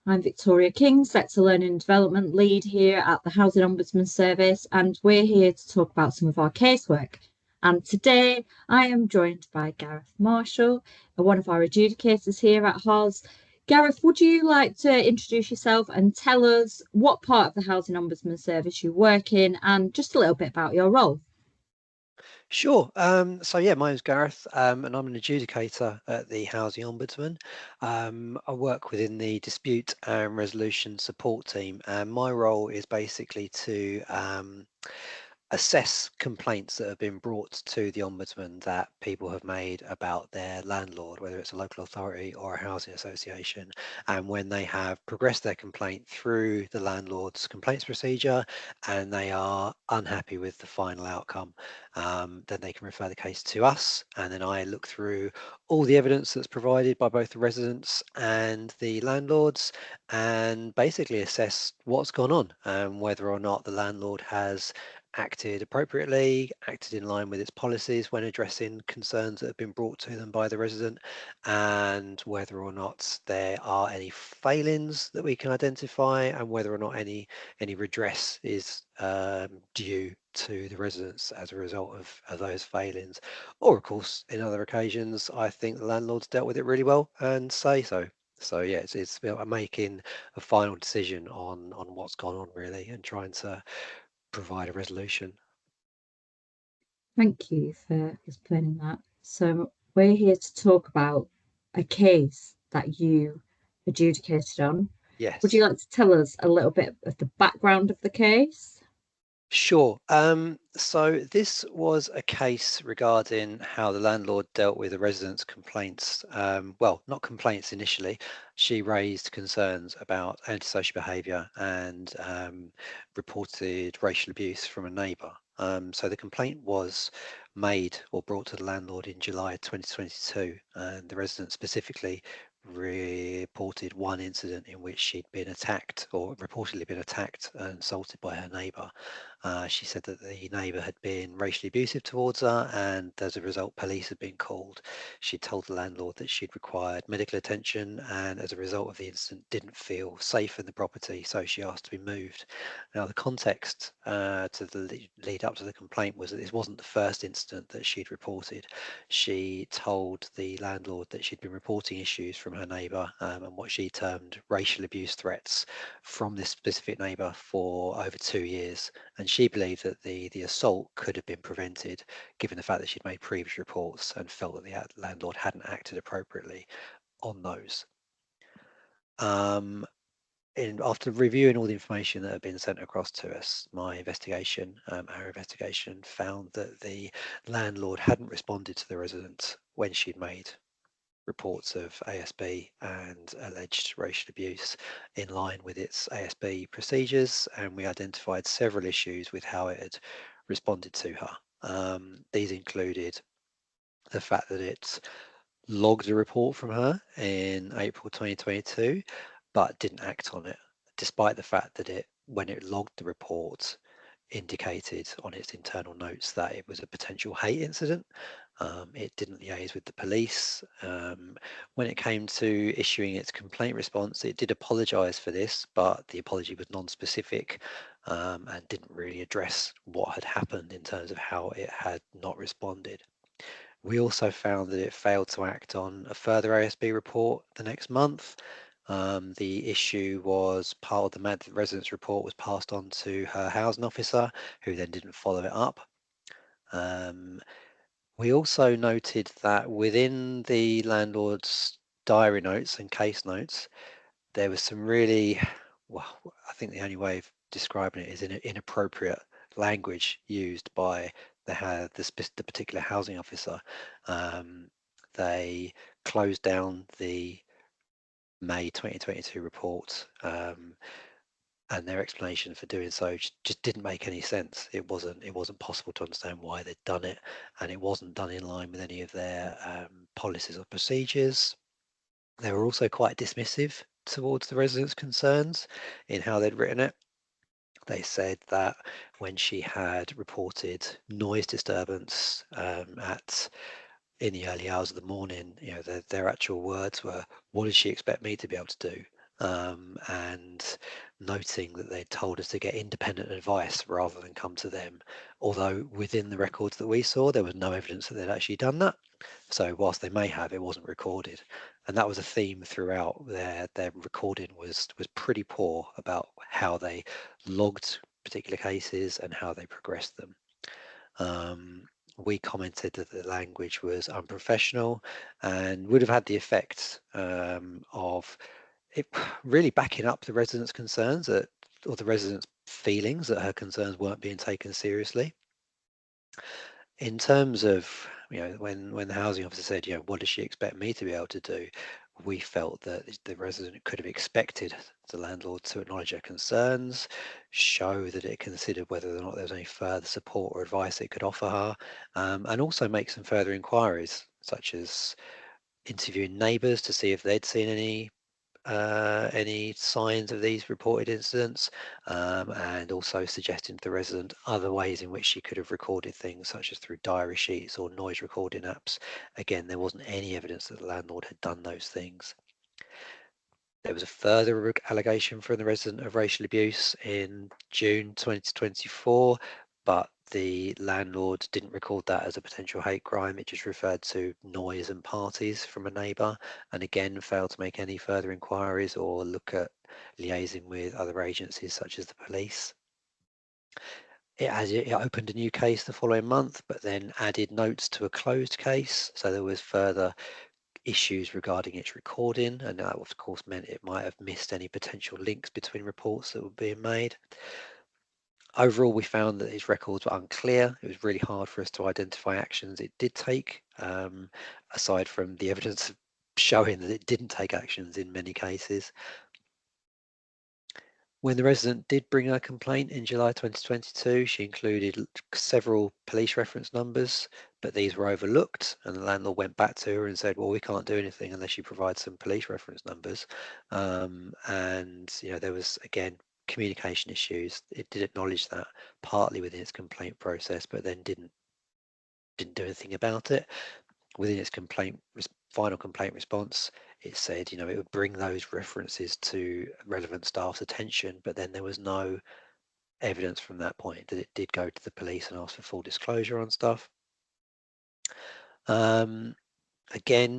I'm Victoria King, Sector Learning and Development Lead here at the Housing Ombudsman Service, and we're here to talk about some of our casework. And today I am joined by Gareth Marshall, one of our adjudicators here at HOS. Gareth, would you like to introduce yourself and tell us what part of the Housing Ombudsman Service you work in and just a little bit about your role? Sure. So my name's Gareth, and I'm an adjudicator at the Housing Ombudsman. I work within the dispute and resolution support team, and my role is basically to assess complaints that have been brought to the Ombudsman that people have made about their landlord, whether it's a local authority or a housing association. And when they have progressed their complaint through the landlord's complaints procedure and they are unhappy with the final outcome, then they can refer the case to us. And then I look through all the evidence that's provided by both the residents and the landlords and basically assess what's gone on and whether or not the landlord has acted appropriately, acted in line with its policies when addressing concerns that have been brought to them by the resident, and whether or not there are any failings that we can identify, and whether or not any redress is due to the residents as a result of those failings. Or, of course, in other occasions, I think the landlord's dealt with it really well and say so. So yeah, it's about making a final decision on what's gone on really, and trying to provide a resolution. Thank you for explaining that. So, we're here to talk about a case that you adjudicated on. Would you Yes, like to tell us a little bit of the background of the case? sure. So this was a case regarding how the landlord dealt with the residents' complaints. Well, not complaints initially. She raised concerns about antisocial behaviour and reported racial abuse from a neighbour. So the complaint was made or brought to the landlord in July 2022, and the resident specifically reported one incident in which she'd been attacked or reportedly been attacked and assaulted by her neighbour. She said that the neighbour had been racially abusive towards her, and as a result, police had been called. She told the landlord that she'd required medical attention, and as a result of the incident, didn't feel safe in the property, so she asked to be moved. Now, the context to the lead up to the complaint was that this wasn't the first incident that she'd reported. She told the landlord that she'd been reporting issues from her neighbour and what she termed racial abuse threats from this specific neighbour for over 2 years, and she believed that the assault could have been prevented given the fact that she'd made previous reports and felt that the landlord hadn't acted appropriately on those. Um, After reviewing all the information that had been sent across to us, our investigation found that the landlord hadn't responded to the resident when she'd made reports of ASB and alleged racial abuse in line with its ASB procedures, and we identified several issues with how it had responded to her. These included the fact that it logged a report from her in April 2022, but didn't act on it, despite the fact that when it logged the report, indicated on its internal notes that it was a potential hate incident. It didn't liaise with the police. When it came to issuing its complaint response, it did apologise for this, but the apology was non-specific and didn't really address what had happened in terms of how it had not responded. We also found that it failed to act on a further ASB report the next month. The issue was part of the residence report was passed on to her housing officer, who then didn't follow it up. Um, we also noted that within the landlord's diary notes and case notes, there was some really, well, I think the only way of describing it is inappropriate language used by the particular housing officer. Um, they closed down the May 2022 report, and their explanation for doing so just didn't make any sense. It wasn't possible to understand why they'd done it, and it wasn't done in line with any of their policies or procedures. They were also quite dismissive towards the residents' concerns in how they'd written it. They said that when she had reported noise disturbance at in the early hours of the morning, their actual words were, "What does she expect me to be able to do?" and noting that they'd told us to get independent advice rather than come to them. Although within the records that we saw, there was no evidence that they'd actually done that. So whilst they may have, it wasn't recorded. And that was a theme throughout. Their recording was pretty poor about how they logged particular cases and how they progressed them. Um, we commented that the language was unprofessional and would have had the effect of it really backing up the residents' concerns or the residents' feelings that her concerns weren't being taken seriously. In terms of, when the housing officer said, what does she expect me to be able to do? We felt that the resident could have expected the landlord to acknowledge her concerns, show that it considered whether or not there was any further support or advice it could offer her, and also make some further inquiries, such as interviewing neighbours to see if they'd seen any signs of these reported incidents, and also suggesting to the resident other ways in which she could have recorded things, such as through diary sheets or noise recording apps. Again, there wasn't any evidence that the landlord had done those things. There was a further allegation from the resident of racial abuse in June 2024, but the landlord didn't record that as a potential hate crime. It just referred to noise and parties from a neighbour, and again failed to make any further inquiries or look at liaising with other agencies such as the police. It opened a new case the following month, but then added notes to a closed case. So there was further issues regarding its recording, and that of course meant it might have missed any potential links between reports that were being made. Overall, we found that his records were unclear. It was really hard for us to identify actions it did take, aside from the evidence showing that it didn't take actions in many cases. When the resident did bring her complaint in July 2022, she included several police reference numbers, but these were overlooked, and the landlord went back to her and said, well, we can't do anything unless you provide some police reference numbers. And there was, again, communication issues. It did acknowledge that partly within its complaint process, but then didn't do anything about it. Within its final complaint response, it said, it would bring those references to relevant staff's attention, but then there was no evidence from that point that it did go to the police and ask for full disclosure on stuff. Again,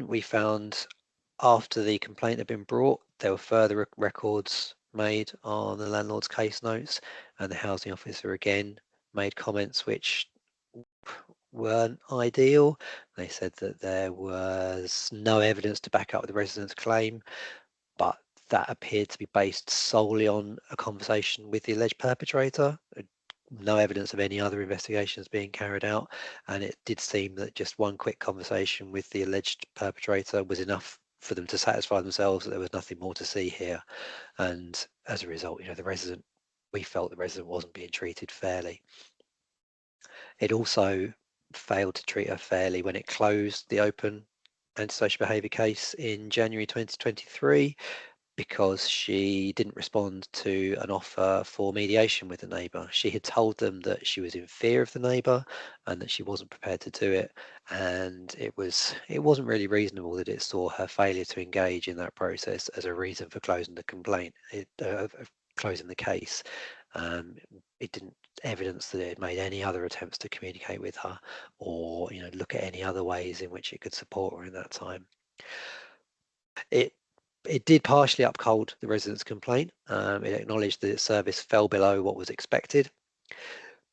we found after the complaint had been brought, there were further records made on the landlord's case notes, and the housing officer again made comments which weren't ideal. They said that there was no evidence to back up the resident's claim, but that appeared to be based solely on a conversation with the alleged perpetrator. No evidence of any other investigations being carried out, and it did seem that just one quick conversation with the alleged perpetrator was enough for them to satisfy themselves that there was nothing more to see here. And as a result, we felt the resident wasn't being treated fairly. It also failed to treat her fairly when it closed the open antisocial behaviour case in January 2023, because she didn't respond to an offer for mediation with the neighbour. She had told them that she was in fear of the neighbour and that she wasn't prepared to do it, and it wasn't really reasonable that it saw her failure to engage in that process as a reason for closing the complaint, closing the case. It didn't evidence that it had made any other attempts to communicate with her or look at any other ways in which it could support her in that time. It did partially uphold the resident's complaint. It acknowledged that its service fell below what was expected,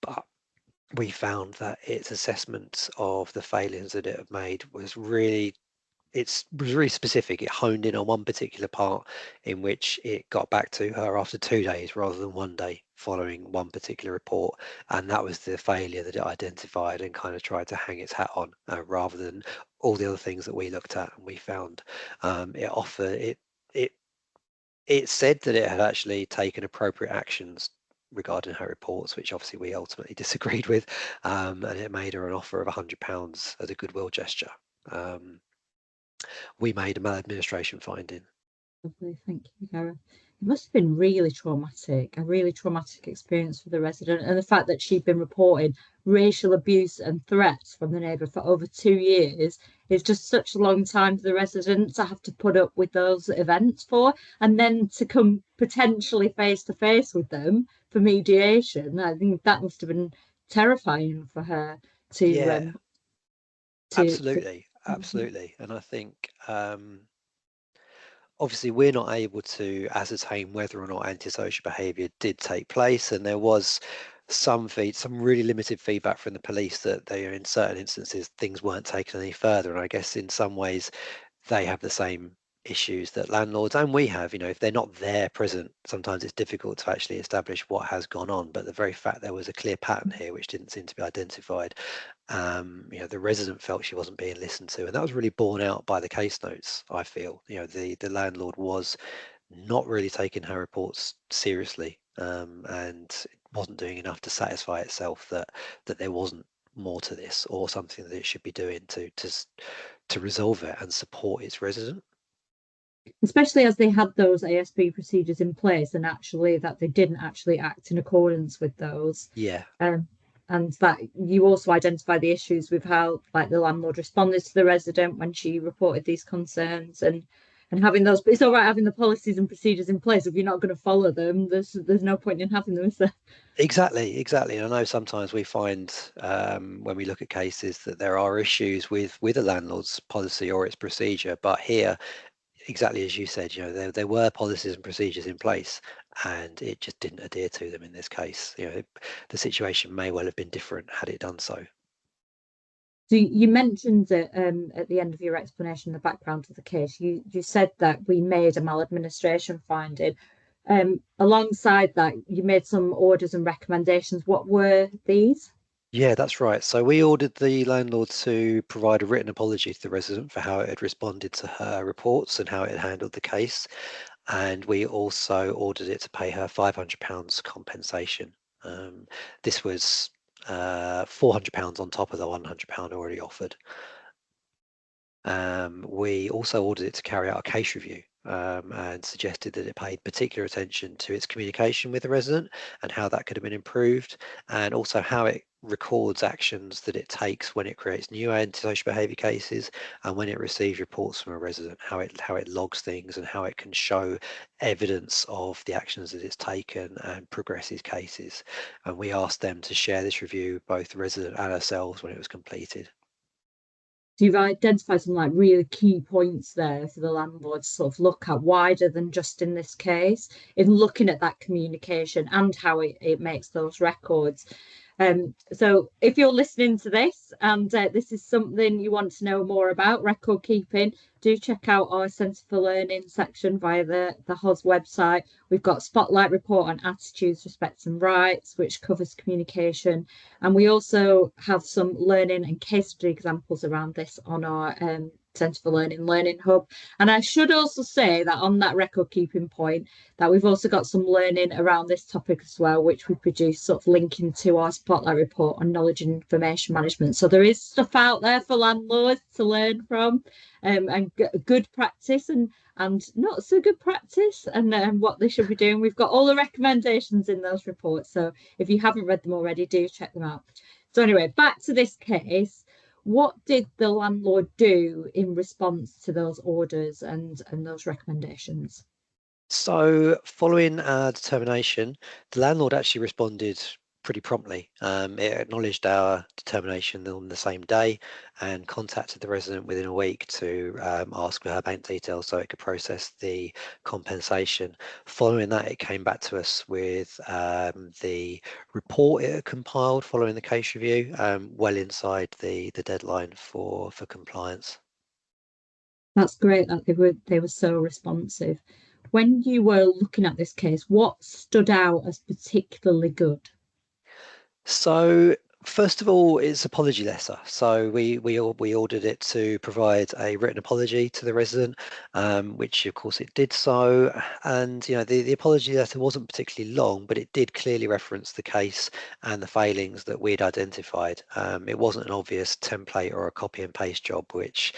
but we found that its assessment of the failings that it had made was really specific. It honed in on one particular part in which it got back to her after 2 days rather than 1 day following one particular report, and that was the failure that it identified and kind of tried to hang its hat on, rather than all the other things that we looked at and we found. It said that it had actually taken appropriate actions regarding her reports, which obviously we ultimately disagreed with, and it made her an offer of £100 as a goodwill gesture. We made a maladministration finding. Lovely, thank you, Gareth. It must have been really traumatic, a really traumatic experience for the resident, and the fact that she'd been reporting racial abuse and threats from the neighbour for over 2 years is just such a long time for the resident to have to put up with those events for, and then to come potentially face to face with them for mediation. I think that must have been terrifying for her to Yeah, um to absolutely, absolutely. And I think obviously we're not able to ascertain whether or not antisocial behaviour did take place, and there was some really limited feedback from the police that they in certain instances things weren't taken any further. And I guess in some ways they have the same issues that landlords and we have. If they're not there present, sometimes it's difficult to actually establish what has gone on. But the very fact there was a clear pattern here which didn't seem to be identified, the resident felt she wasn't being listened to, and that was really borne out by the case notes. I feel, the landlord was not really taking her reports seriously, and wasn't doing enough to satisfy itself that there wasn't more to this or something that it should be doing to resolve it and support its resident. especially as they had those ASB procedures in place and actually that they didn't actually act in accordance with those. Yeah, Um, and that you also identify the issues with how like the landlord responded to the resident when she reported these concerns, and having those, but it's all right having the policies and procedures in place if you're not going to follow them. There's no point in having them, is there? exactly. And I know sometimes we find, when we look at cases, that there are issues with a landlord's policy or its procedure, but here, exactly as you said, there were policies and procedures in place, and it just didn't adhere to them in this case. The situation may well have been different had it done so. So you mentioned that at the end of your explanation, the background of the case, you said that we made a maladministration finding. Alongside that, you made some orders and recommendations. What were these? Yeah, that's right. So we ordered the landlord to provide a written apology to the resident for how it had responded to her reports and how it had handled the case. And we also ordered it to pay her £500 compensation. This was £400 on top of the £100 already offered. We also ordered it to carry out a case review, and suggested that it paid particular attention to its communication with the resident and how that could have been improved, and also how it records actions that it takes when it creates new antisocial behaviour cases and when it receives reports from a resident, how it logs things and how it can show evidence of the actions that it's taken and progresses cases. And we asked them to share this review, both the resident and ourselves, when it was completed. So you've identified some like really key points there for the landlord to sort of look at wider than just in this case, in looking at that communication and how it makes those records. So if you're listening to this and this is something you want to know more about, record keeping, do check out our Centre for Learning section via the HOS website. We've got a spotlight report on attitudes, respects and rights, which covers communication. And we also have some learning and case study examples around this on our Centre for Learning Hub. And I should also say that on that record keeping point, that we've also got some learning around this topic as well, which we produce sort of linking to our spotlight report on knowledge and information management. So there is stuff out there for landlords to learn from, and good practice and not so good practice, and what they should be doing. We've got all the recommendations in those reports. So if you haven't read them already, do check them out. So anyway, back to this case. What did the landlord do in response to those orders and those recommendations? So, following our determination, the landlord actually responded pretty promptly. It acknowledged our determination on the same day and contacted the resident within a week to ask for her bank details so it could process the compensation. Following that, it came back to us with the report it had compiled following the case review, well inside the deadline for compliance. That's great that they were so responsive. When you were looking at this case, what stood out as particularly good? So first of all, it's apology letter. So we ordered it to provide a written apology to the resident, which of course it did so. And the apology letter wasn't particularly long, but it did clearly reference the case and the failings that we'd identified. It wasn't an obvious template or a copy and paste job, which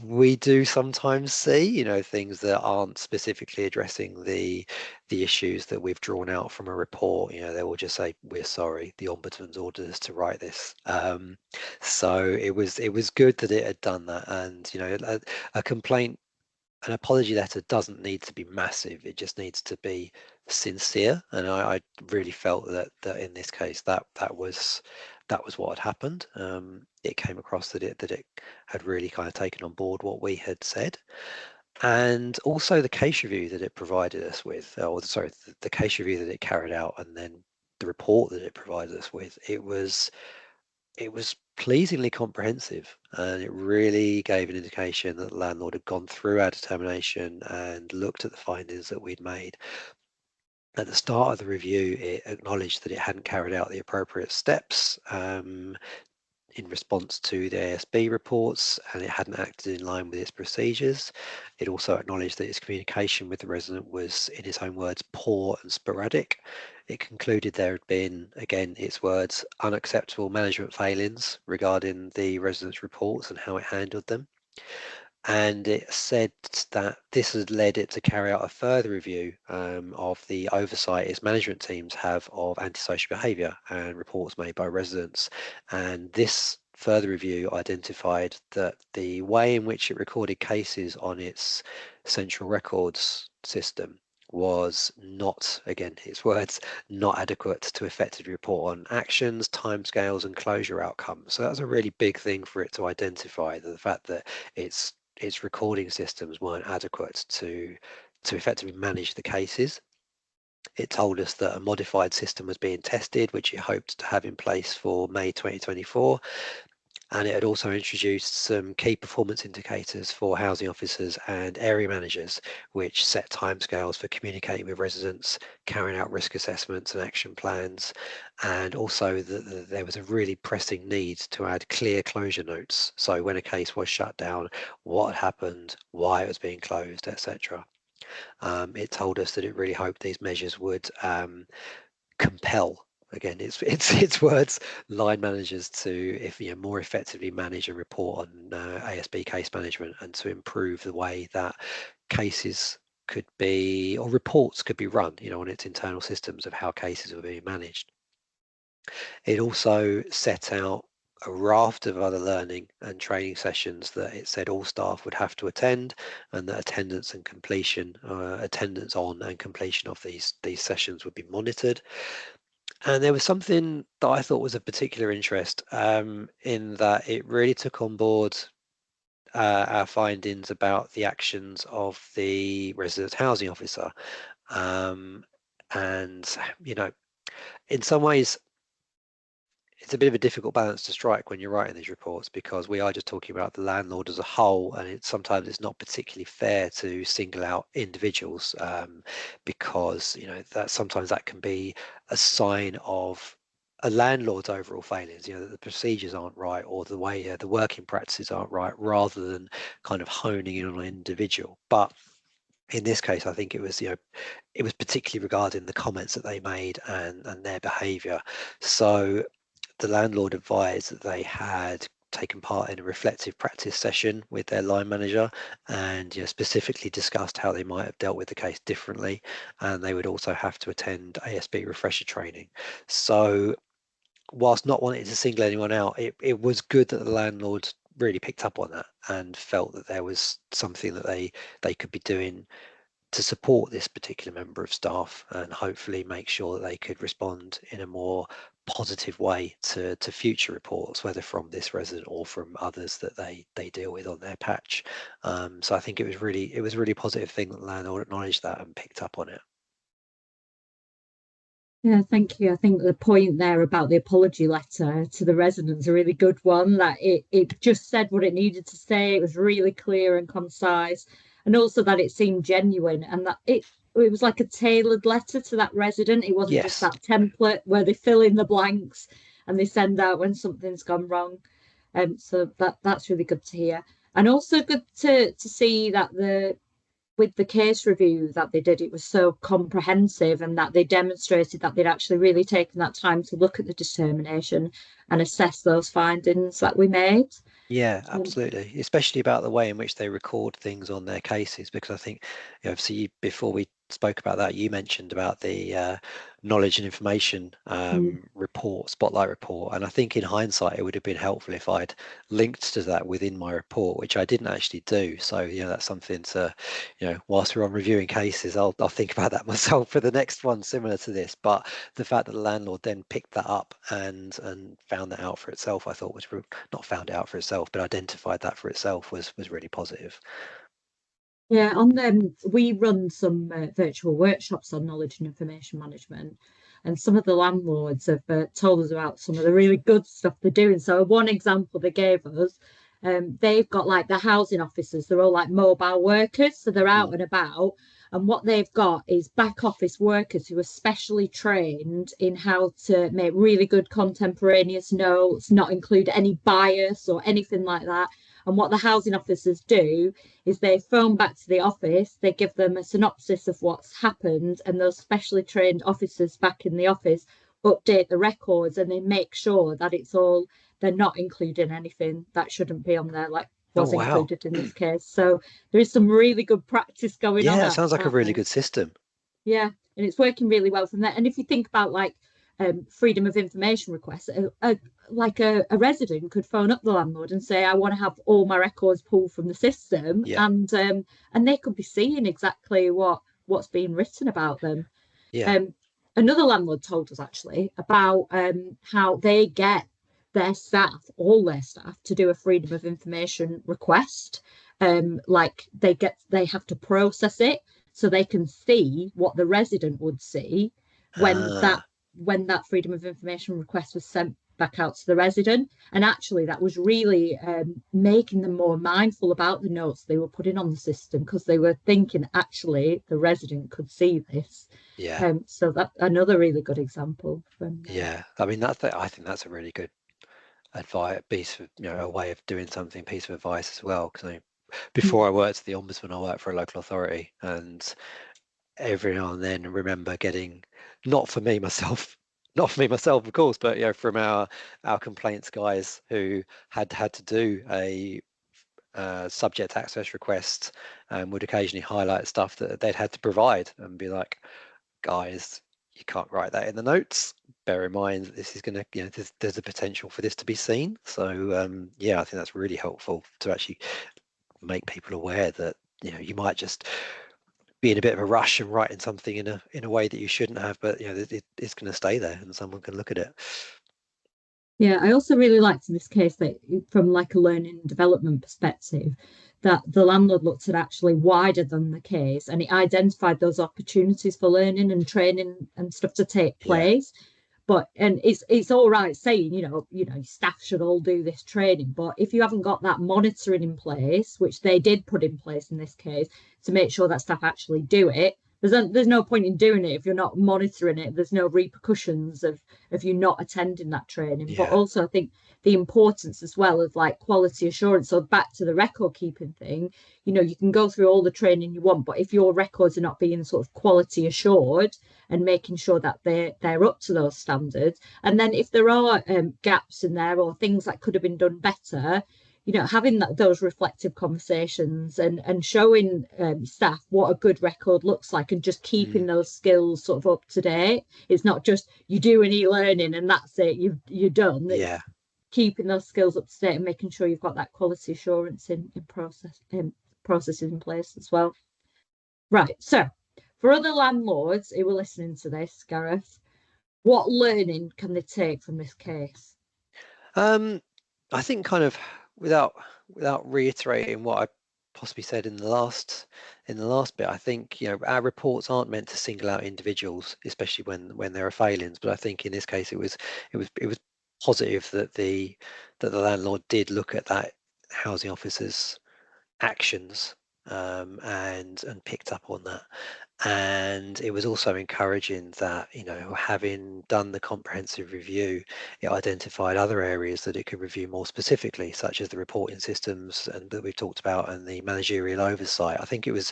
we do sometimes see, things that aren't specifically addressing the issues that we've drawn out from a report. They will just say, "We're sorry, the Ombudsman's ordered us to write this." So it was good that it had done that, and a complaint, an apology letter doesn't need to be massive. It just needs to be sincere, and I really felt that in this case that was what had happened. It came across that it had really kind of taken on board what we had said, and also the case review that it provided us with, or sorry, the case review that it carried out, and then the report that it provided us with. It was pleasingly comprehensive, and it really gave an indication that the landlord had gone through our determination and looked at the findings that we'd made. At the start of the review, it acknowledged that it hadn't carried out the appropriate steps in response to the ASB reports, and it hadn't acted in line with its procedures. It also acknowledged that its communication with the resident was, in its own words, poor and sporadic. It concluded there had been, again, its words, unacceptable management failings regarding the residents' reports and how it handled them. And it said that this has led it to carry out a further review of the oversight its management teams have of antisocial behaviour and reports made by residents. And this further review identified that the way in which it recorded cases on its central records system was not, again, its words, not adequate to effectively report on actions, timescales, and closure outcomes. So that's a really big thing for it to identify, the fact that its recording systems weren't adequate to effectively manage the cases. It told us that a modified system was being tested, which it hoped to have in place for May 2024. And it had also introduced some key performance indicators for housing officers and area managers, which set timescales for communicating with residents, carrying out risk assessments and action plans, and also that there was a really pressing need to add clear closure notes. So when a case was shut down, what happened, why it was being closed, etc. It told us that it really hoped these measures would compel, again, it's words, line managers to, if more effectively manage and report on ASB case management, and to improve the way that cases could be, or reports could be run, on its internal systems of how cases were being managed. It also set out a raft of other learning and training sessions that it said all staff would have to attend, and that attendance on and completion of these sessions would be monitored. And there was something that I thought was of particular interest, in that it really took on board our findings about the actions of the resident housing officer. And, in some ways, it's a bit of a difficult balance to strike when you're writing these reports, because we are just talking about the landlord as a whole, and sometimes it's not particularly fair to single out individuals, because that sometimes that can be a sign of a landlord's overall failings, that the procedures aren't right, or the way the working practices aren't right, rather than kind of honing in on an individual. But in this case, I think it was particularly regarding the comments that they made and their behaviour. So the landlord advised that they had taken part in a reflective practice session with their line manager, and specifically discussed how they might have dealt with the case differently, and they would also have to attend ASB refresher training. So whilst not wanting to single anyone out, it was good that the landlord really picked up on that and felt that there was something that they could be doing to support this particular member of staff, and hopefully make sure that they could respond in a more positive way to future reports, whether from this resident or from others that they deal with on their patch. So I think it was a really positive thing that the landlord acknowledged that and picked up on it. Yeah, thank you. I think the point there about the apology letter to the residents is a really good one, that it just said what it needed to say. It was really clear and concise, and also that it seemed genuine, and that it was like a tailored letter to that resident. It wasn't just Yes. that template where they fill in the blanks and they send out when something's gone wrong. So that's really good to hear. And also good to see that with the case review that they did, it was so comprehensive, and that they demonstrated that they'd actually really taken that time to look at the determination and assess those findings that we made. Yeah, Um, absolutely. Especially about the way in which they record things on their cases, because I think, obviously, before we spoke about that, you mentioned about the knowledge and information mm. report, spotlight report, and I think in hindsight, it would have been helpful if I'd linked to that within my report, which I didn't actually do. So, that's something to, whilst we're on reviewing cases, I'll think about that myself for the next one similar to this. But the fact that the landlord then picked that up and found that out for itself, I thought was not found it out for itself, but identified that for itself was really positive. Yeah, on them, we run some virtual workshops on knowledge and information management, and some of the landlords have told us about some of the really good stuff they're doing. So, one example they gave us, they've got like the housing officers, they're all like mobile workers, so they're out Mm. and about. And what they've got is back office workers who are specially trained in how to make really good contemporaneous notes, not include any bias or anything like that. And what the housing officers do is they phone back to the office, they give them a synopsis of what's happened, and those specially trained officers back in the office update the records and they make sure that it's all, they're not including anything that shouldn't be on there, like Oh, was wow. included in this case. So there is some really good practice going on Yeah, it sounds like a out really there. good system. Yeah, and it's working really well from there. And if you think about like freedom of information requests, like a resident could phone up the landlord and say, "I want to have all my records pulled from the system," Yeah, and they could be seeing exactly what's being written about them. yeah. Um, Another landlord told us actually about how they get their staff, all their staff, to do a freedom of information request. Like they have to process it so they can see what the resident would see when that Ah, when that freedom of information request was sent back out to the resident. And actually, that was really making them more mindful about the notes they were putting on the system because they were thinking actually the resident could see this. yeah, So that another really good example from yeah. I mean, I think that's a really good advice, piece of, a way of doing something, piece of advice as well. Because before I worked at the Ombudsman, I worked for a local authority, and every now and then remember getting, not for me myself, not for me myself, of course, but from our complaints guys who had to do a subject access request, would occasionally highlight stuff that they'd had to provide and be like, guys, you can't write that in the notes. Bear in mind that this is going to, there's a potential for this to be seen. So yeah, I think that's really helpful to actually make people aware that you might just be in a bit of a rush and writing something in a way that you shouldn't have, but it's going to stay there and someone can look at it. Yeah, I also really liked in this case that from like a learning and development perspective, that the landlord looked at actually wider than the case and it identified those opportunities for learning and training and stuff to take Yeah, place. But and it's all right saying, staff should all do this training, but if you haven't got that monitoring in place, which they did put in place in this case, to make sure that staff actually do it, there's no point in doing it if you're not monitoring it. There's no repercussions of you not attending that training. But yeah, also, I think the importance as well of like quality assurance. So back to the record keeping thing, you can go through all the training you want, but if your records are not being sort of quality assured and making sure that they're up to those standards, and then if there are gaps in there or things that could have been done better, having those reflective conversations and showing staff what a good record looks like and just mm, keeping those skills sort of up to date. It's not just you do an e-learning and that's it, you're done. It's yeah. keeping those skills up to date and making sure you've got that quality assurance in processes in place as well. Right. So for other landlords who are listening to this, Gareth, what learning can they take from this case? Um, I think kind of without reiterating what I possibly said in the last bit, I think our reports aren't meant to single out individuals, especially when there are failings. But I think in this case it was positive that the landlord did look at that housing officer's actions and picked up on that. And it was also encouraging that, having done the comprehensive review, it identified other areas that it could review more specifically, such as the reporting systems and that we've talked about, and the managerial oversight. I think it was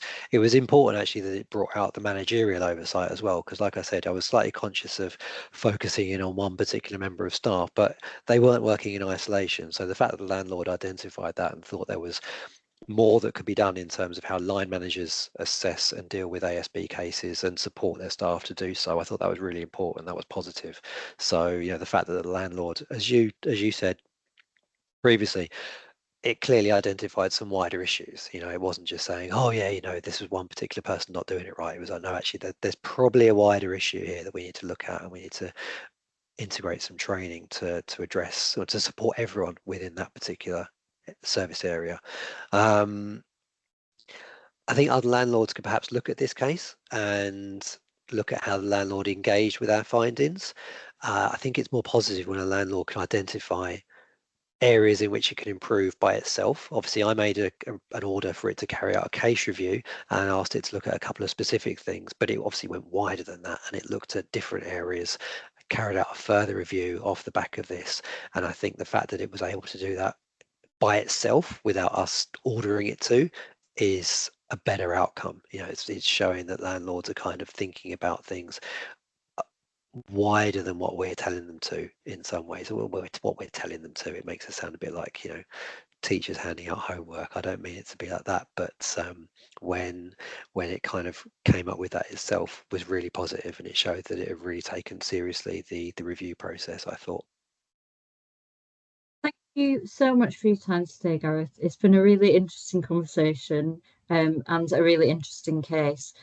important actually that it brought out the managerial oversight as well, because like I said, I was slightly conscious of focusing in on one particular member of staff, but they weren't working in isolation. So the fact that the landlord identified that and thought there was more that could be done in terms of how line managers assess and deal with ASB cases and support their staff to do so. I thought that was really important. That was positive. So, the fact that the landlord, as you said previously, it clearly identified some wider issues. It wasn't just saying, oh yeah, this was one particular person not doing it right. It was like, no, actually, there's probably a wider issue here that we need to look at, and we need to integrate some training to address or to support everyone within that particular service area. I think other landlords could perhaps look at this case and look at how the landlord engaged with our findings. I think it's more positive when a landlord can identify areas in which it can improve by itself. Obviously, I made an order for it to carry out a case review and asked it to look at a couple of specific things, but it obviously went wider than that, and it looked at different areas, carried out a further review off the back of this. And I think the fact that it was able to do that by itself without us ordering it to is a better outcome. It's showing that landlords are kind of thinking about things wider than what we're telling them to in some ways. What we're telling them to, it makes it sound a bit like, teachers handing out homework. I don't mean it to be like that, but when it kind of came up with that itself was really positive, and it showed that it had really taken seriously the review process, I thought. Thank you so much for your time today, Gareth. It's been a really interesting conversation, and a really interesting case.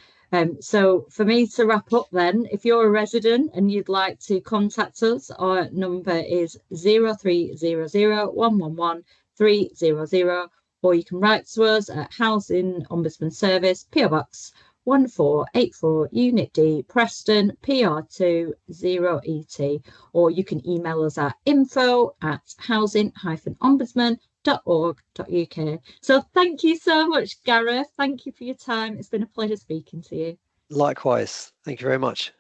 So for me to wrap up then, if you're a resident and you'd like to contact us, our number is 0300 111 300, or you can write to us at Housing Ombudsman Service, PO Box 1484, Unit D, Preston, PR2 0ET, or you can email us at info@housing-ombudsman.org.uk. So thank you so much, Gareth. Thank you for your time. It's been a pleasure speaking to you. Likewise. Thank you very much.